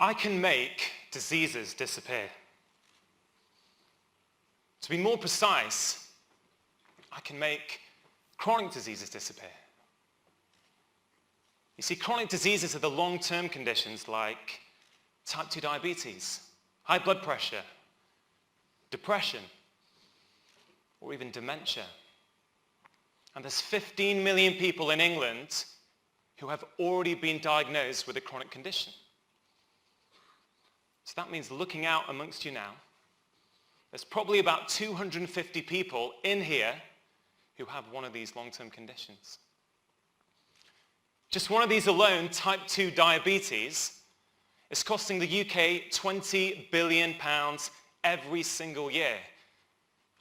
I can make diseases disappear. To be more precise, I can make chronic diseases disappear. You see, chronic diseases are the long-term conditions like type 2 diabetes, high blood pressure, depression, or even dementia. And there's 15 million people in England who have already been diagnosed with a chronic condition. So that means looking out amongst you now, there's probably about 250 people in here who have one of these long-term conditions. Just one of these alone, type 2 diabetes, is costing the UK £20 billion every single year.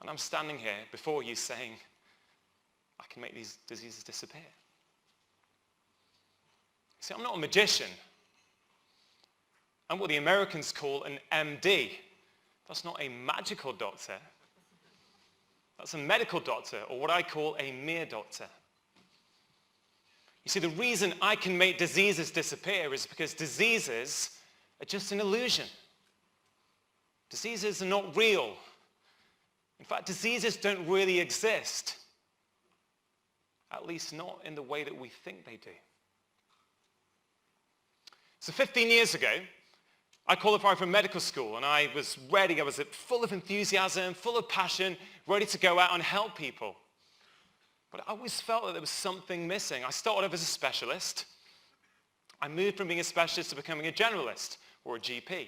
And I'm standing here before you saying, I can make these diseases disappear. See, I'm not a magician. I'm what the Americans call an MD. That's not a magical doctor. That's a medical doctor, or what I call a mere doctor. You see, the reason I can make diseases disappear is because diseases are just an illusion. Diseases are not real. In fact, diseases don't really exist. At least not in the way that we think they do. So 15 years ago, I qualified for medical school and I was ready. I was full of enthusiasm, full of passion, ready to go out and help people. But I always felt that there was something missing. I started off as a specialist. I moved from being a specialist to becoming a generalist or a GP.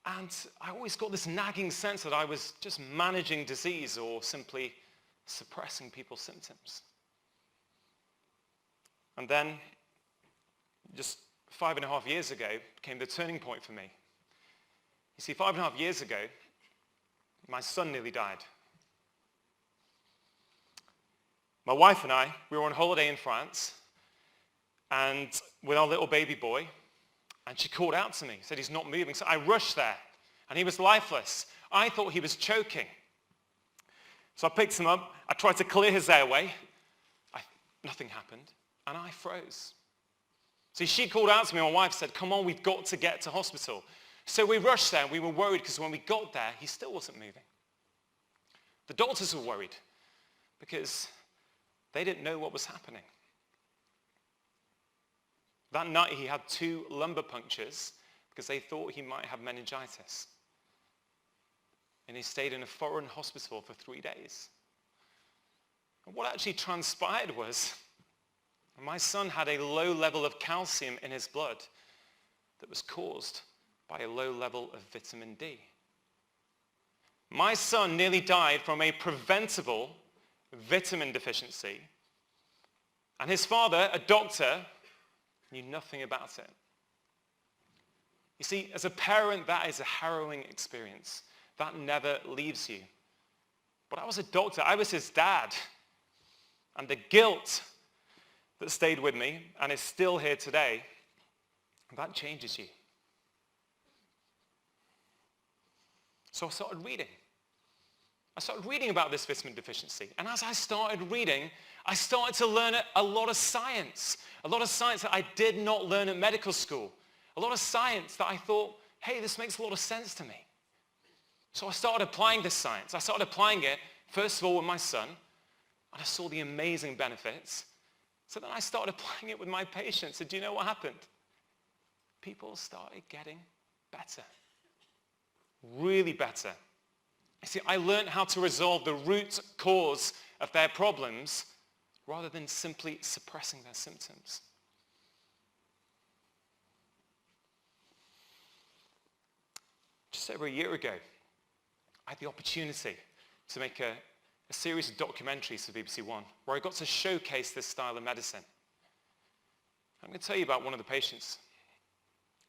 And I always got this nagging sense that I was just managing disease or simply suppressing people's symptoms. And then, just 5.5 years ago, came the turning point for me. You see, 5.5 years ago, my son nearly died. My wife and I, we were on holiday in France, and with our little baby boy, and she called out to me, said he's not moving. So I rushed there, and he was lifeless. I thought he was choking. So I picked him up, I tried to clear his airway, nothing happened, and I froze. See, she called out to me, my wife said, come on, we've got to get to hospital. So we rushed there, and we were worried because when we got there, he still wasn't moving. The doctors were worried because they didn't know what was happening. That night he had 2 lumbar punctures because they thought he might have meningitis. And he stayed in a foreign hospital for 3 days. And what actually transpired was my son had a low level of calcium in his blood that was caused by a low level of vitamin D. My son nearly died from a preventable vitamin deficiency, and his father, a doctor, knew nothing about it. You see, as a parent, that is a harrowing experience. That never leaves you. But I was a doctor. I was his dad. And the guilt that stayed with me and is still here today, that changes you. So I started reading. I started reading about this vitamin deficiency. And as I started reading, I started to learn a lot of science. A lot of science that I did not learn at medical school. A lot of science that I thought, hey, this makes a lot of sense to me. So I started applying this science. I started applying it, first of all, with my son, and I saw the amazing benefits. So then I started applying it with my patients, and do you know what happened? People started getting better. Really better. You see, I learned how to resolve the root cause of their problems rather than simply suppressing their symptoms. Just over a year ago, I had the opportunity to make a series of documentaries for BBC One where I got to showcase this style of medicine. I'm going to tell you about one of the patients,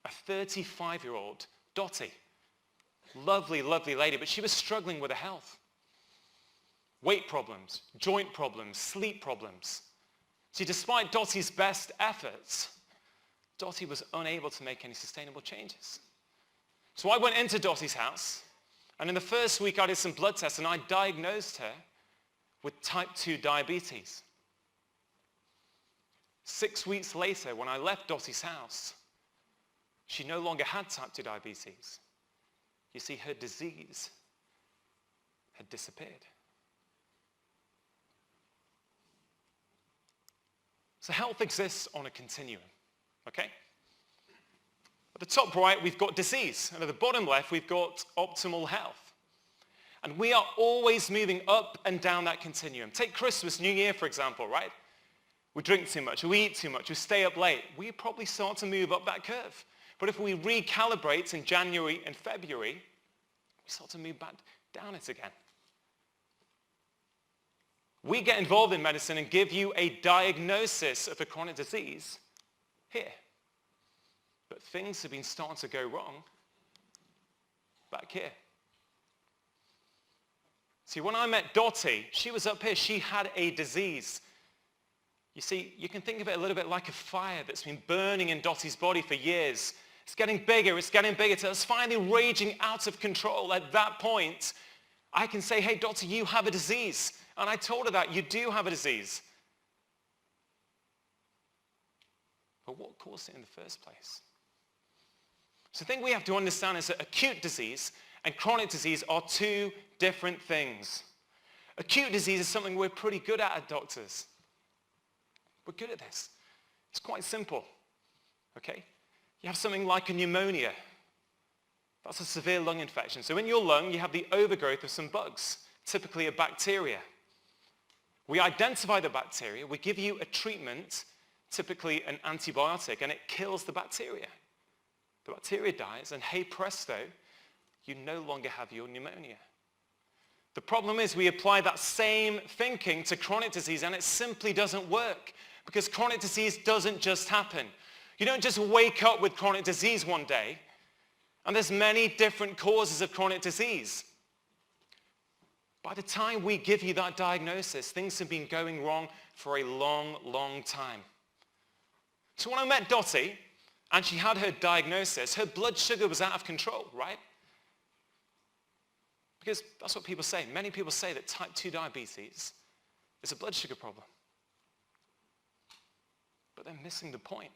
a 35-year-old Dottie. Lovely, lovely lady, but she was struggling with her health. Weight problems, joint problems, sleep problems. See, despite Dottie's best efforts, Dottie was unable to make any sustainable changes. So I went into Dottie's house, and in the first week I did some blood tests, and I diagnosed her with type 2 diabetes. 6 weeks later, when I left Dottie's house, she no longer had type 2 diabetes. You see, her disease had disappeared. So health exists on a continuum, okay? At the top right, we've got disease, and at the bottom left, we've got optimal health. And we are always moving up and down that continuum. Take Christmas, New Year, for example, right? We drink too much, we eat too much, we stay up late. We probably start to move up that curve. But if we recalibrate in January and February, we start to move back down it again. We get involved in medicine and give you a diagnosis of a chronic disease here. But things have been starting to go wrong back here. See, when I met Dottie, she was up here. She had a disease. You see, you can think of it a little bit like a fire that's been burning in Dottie's body for years. It's getting bigger till it's finally raging out of control. At that point, I can say, hey, Dottie, you have a disease. And I told her that, you do have a disease. But what caused it in the first place? So the thing we have to understand is that acute disease and chronic disease are two different things. Acute disease is something we're pretty good at doctors. We're good at this. It's quite simple, okay? You have something like a pneumonia. That's a severe lung infection. So in your lung, you have the overgrowth of some bugs, typically a bacteria. We identify the bacteria, we give you a treatment, typically an antibiotic, and it kills the bacteria. The bacteria dies, and hey presto, you no longer have your pneumonia. The problem is we apply that same thinking to chronic disease, and it simply doesn't work, because chronic disease doesn't just happen. You don't just wake up with chronic disease one day, and there's many different causes of chronic disease. By the time we give you that diagnosis, things have been going wrong for a long, long time. So when I met Dottie, and she had her diagnosis, her blood sugar was out of control, right? Because that's what people say. Many people say that type 2 diabetes is a blood sugar problem. But they're missing the point.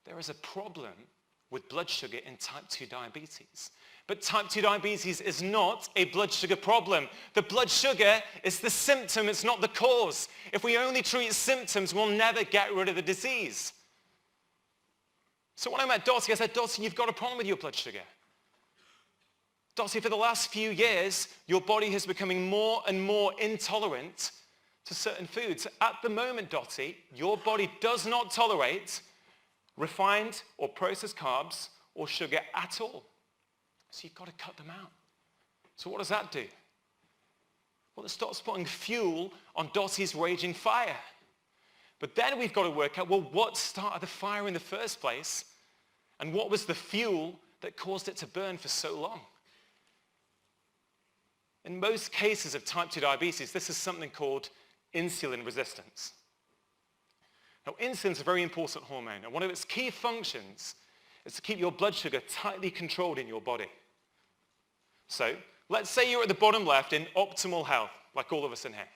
There is a problem with blood sugar in type 2 diabetes. But type 2 diabetes is not a blood sugar problem. The blood sugar is the symptom, it's not the cause. If we only treat symptoms, we'll never get rid of the disease. So when I met Dottie, I said, Dottie, you've got a problem with your blood sugar. Dottie, for the last few years, your body is becoming more and more intolerant to certain foods. At the moment, Dottie, your body does not tolerate refined or processed carbs or sugar at all. So you've got to cut them out. So what does that do? Well, it starts putting fuel on Dottie's raging fire. But then we've got to work out, well, what started the fire in the first place? And what was the fuel that caused it to burn for so long? In most cases of type 2 diabetes, this is something called insulin resistance. Now, insulin is a very important hormone, and one of its key functions is to keep your blood sugar tightly controlled in your body. So, let's say you're at the bottom left in optimal health, like all of us in here.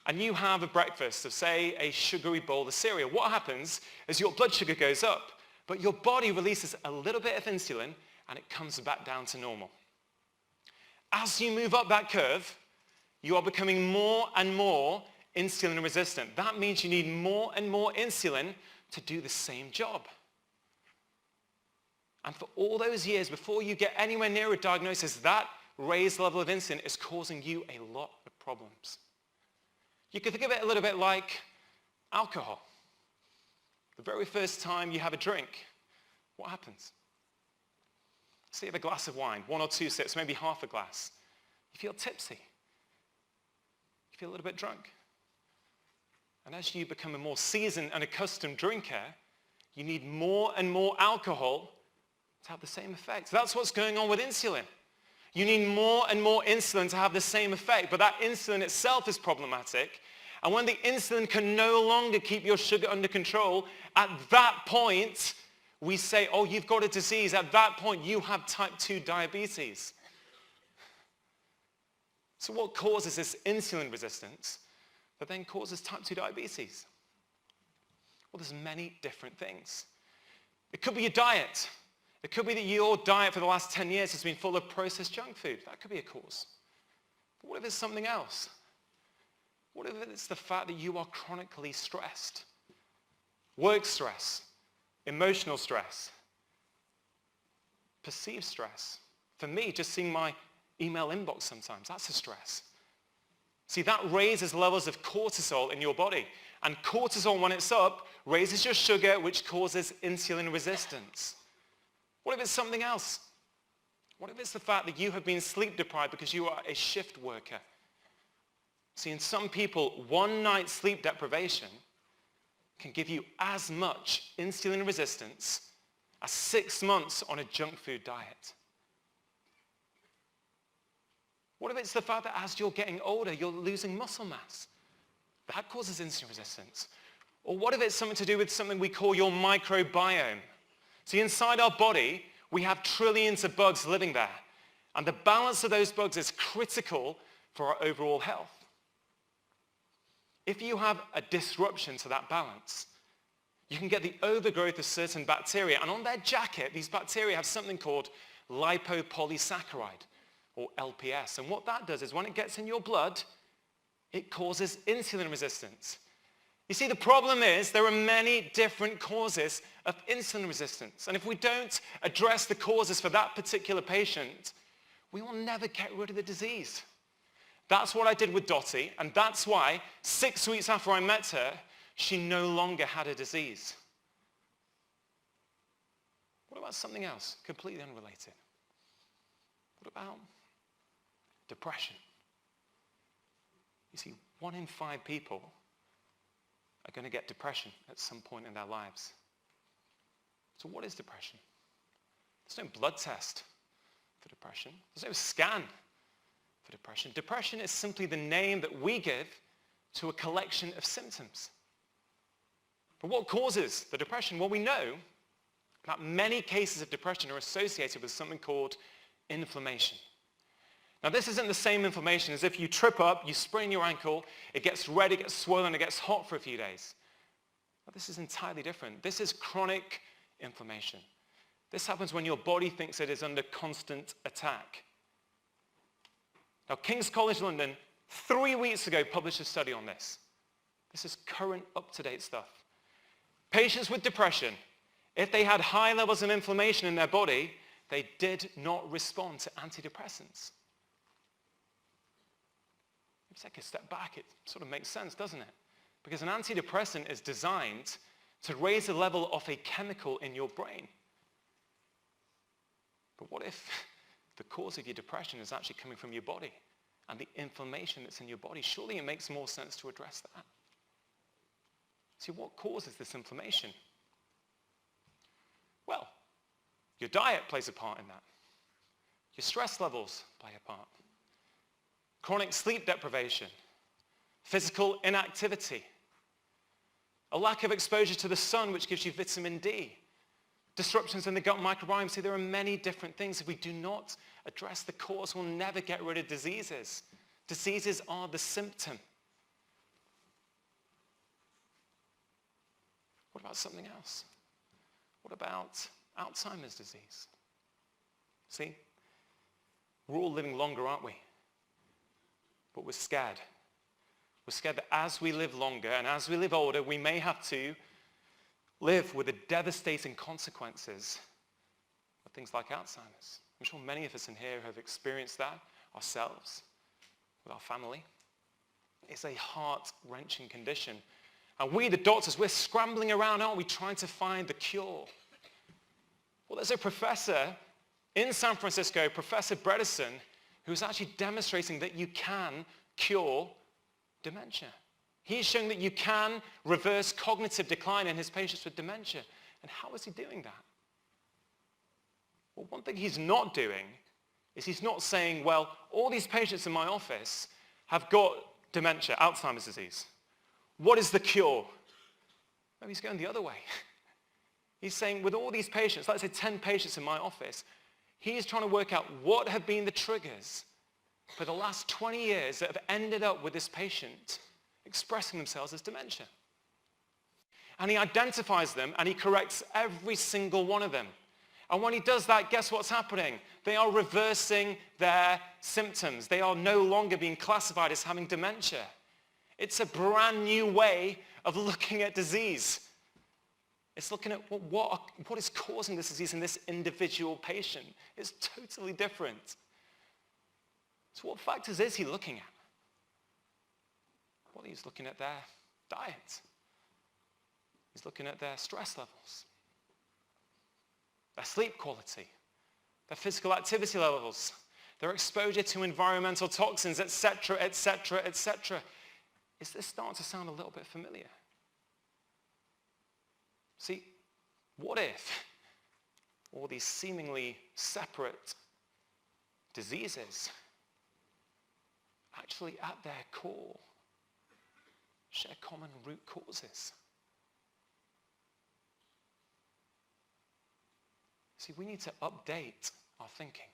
And you have a breakfast of, say, a sugary bowl of cereal. What happens is your blood sugar goes up, but your body releases a little bit of insulin, and it comes back down to normal. As you move up that curve, you are becoming more and more insulin resistant. That means you need more and more insulin to do the same job. And for all those years, before you get anywhere near a diagnosis, that raised level of insulin is causing you a lot of problems. You can think of it a little bit like alcohol. The very first time you have a drink, what happens? Say you have a glass of wine, 1 or 2 sips, maybe half a glass. You feel tipsy. You feel a little bit drunk. And as you become a more seasoned and accustomed drinker, you need more and more alcohol to have the same effect. So that's what's going on with insulin. You need more and more insulin to have the same effect, but that insulin itself is problematic. And when the insulin can no longer keep your sugar under control, at that point, we say, oh, you've got a disease. At that point, you have type 2 diabetes. So what causes this insulin resistance that then causes type 2 diabetes? Well, there's many different things. It could be your diet. It could be that your diet for the last 10 years has been full of processed junk food. That could be a cause. But what if it's something else? What if it's the fact that you are chronically stressed? Work stress, emotional stress, perceived stress. For me, just seeing my email inbox sometimes, that's a stress. See, that raises levels of cortisol in your body. And cortisol, when it's up, raises your sugar, which causes insulin resistance. What if it's something else? What if it's the fact that you have been sleep deprived because you are a shift worker? See, in some people, one night sleep deprivation can give you as much insulin resistance as 6 months on a junk food diet. What if it's the fact that as you're getting older, you're losing muscle mass? That causes insulin resistance. Or what if it's something to do with something we call your microbiome? See, inside our body, we have trillions of bugs living there. And the balance of those bugs is critical for our overall health. If you have a disruption to that balance, you can get the overgrowth of certain bacteria. And on their jacket, these bacteria have something called lipopolysaccharide, or LPS. And what that does is when it gets in your blood, it causes insulin resistance. You see, the problem is there are many different causes of insulin resistance. And if we don't address the causes for that particular patient, we will never get rid of the disease. That's what I did with Dottie, and that's why 6 weeks after I met her, she no longer had a disease. What about something else, completely unrelated? What about depression? You see, 1 in 5 people are going to get depression at some point in their lives. So what is depression? There's no blood test for depression. There's no scan for depression. Depression is simply the name that we give to a collection of symptoms. But what causes the depression? Well, we know that many cases of depression are associated with something called inflammation. Now, this isn't the same inflammation as if you trip up, you sprain your ankle, it gets red, it gets swollen, it gets hot for a few days. But this is entirely different. This is chronic inflammation. This happens when your body thinks it is under constant attack. Now, King's College London, 3 weeks ago, published a study on this. This is current, up-to-date stuff. Patients with depression, if they had high levels of inflammation in their body, they did not respond to antidepressants. If you take a step back, it sort of makes sense, doesn't it? Because an antidepressant is designed to raise the level of a chemical in your brain. But what if the cause of your depression is actually coming from your body and the inflammation that's in your body? Surely it makes more sense to address that. See, what causes this inflammation? Well, your diet plays a part in that. Your stress levels play a part. Chronic sleep deprivation, physical inactivity, a lack of exposure to the sun, which gives you vitamin D, disruptions in the gut microbiome. See, there are many different things. If we do not address the cause, we'll never get rid of diseases. Diseases are the symptom. What about something else? What about Alzheimer's disease? See, we're all living longer, aren't we? But we're scared. We're scared that as we live longer and as we live older, we may have to live with the devastating consequences of things like Alzheimer's. I'm sure many of us in here have experienced that ourselves, with our family. It's a heart-wrenching condition. And we, the doctors, we're scrambling around, aren't we, trying to find the cure. Well, there's a professor in San Francisco, Professor Bredesen, who's actually demonstrating that you can cure dementia. He's showing that you can reverse cognitive decline in his patients with dementia. And how is he doing that? Well, one thing he's not doing is he's not saying, well, all these patients in my office have got dementia, Alzheimer's disease. What is the cure? No, he's going the other way. He's saying, with all these patients, let's say 10 patients in my office, he's trying to work out what have been the triggers for the last 20 years that have ended up with this patient expressing themselves as dementia. and he identifies them, and he corrects every single one of them. And when he does that, guess what's happening? They are reversing their symptoms. They are no longer being classified as having dementia. It's a brand new way of looking at disease. It's looking at what is causing this disease in this individual patient. It's totally different. So what factors is he looking at? Well, he's looking at their diet. He's looking at their stress levels, their sleep quality, their physical activity levels, their exposure to environmental toxins, etc., etc., etc. Is this starting to sound a little bit familiar? See, what if all these seemingly separate diseases actually at their core share common root causes? See, we need to update our thinking.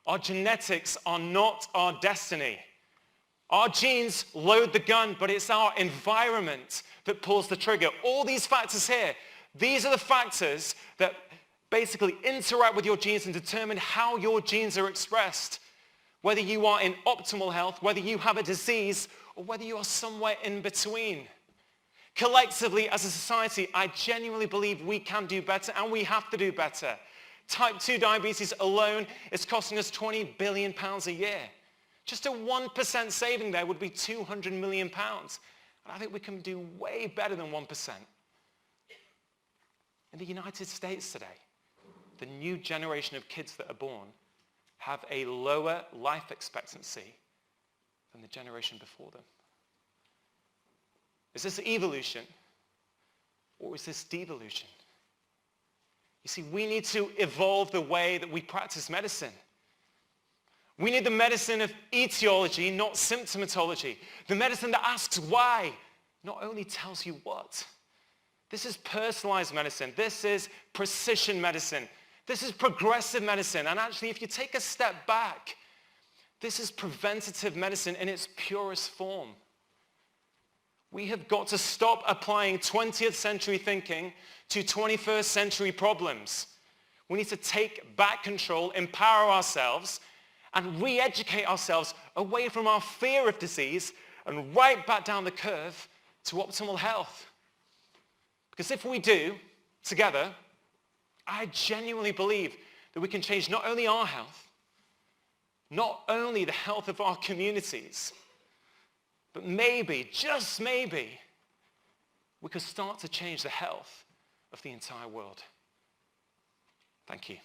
Our genetics are not our destiny. Our genes load the gun, but it's our environment that pulls the trigger. All these factors here, these are the factors that basically interact with your genes and determine how your genes are expressed. Whether you are in optimal health, whether you have a disease, or whether you are somewhere in between. Collectively, as a society, I genuinely believe we can do better, and we have to do better. Type 2 diabetes alone is costing us £20 billion a year. Just a 1% saving there would be £200 million. And I think we can do way better than 1%. In the United States today, the new generation of kids that are born have a lower life expectancy than the generation before them. Is this evolution, or is this devolution? You see, we need to evolve the way that we practice medicine. We need the medicine of etiology, not symptomatology. The medicine that asks why, not only tells you what. This is personalized medicine. This is precision medicine. This is progressive medicine. And actually, if you take a step back, this is preventative medicine in its purest form. We have got to stop applying 20th century thinking to 21st century problems. We need to take back control, empower ourselves, and re-educate ourselves away from our fear of disease and right back down the curve to optimal health. Because if we do, together, I genuinely believe that we can change not only our health, not only the health of our communities, but maybe, just maybe, we could start to change the health of the entire world. Thank you.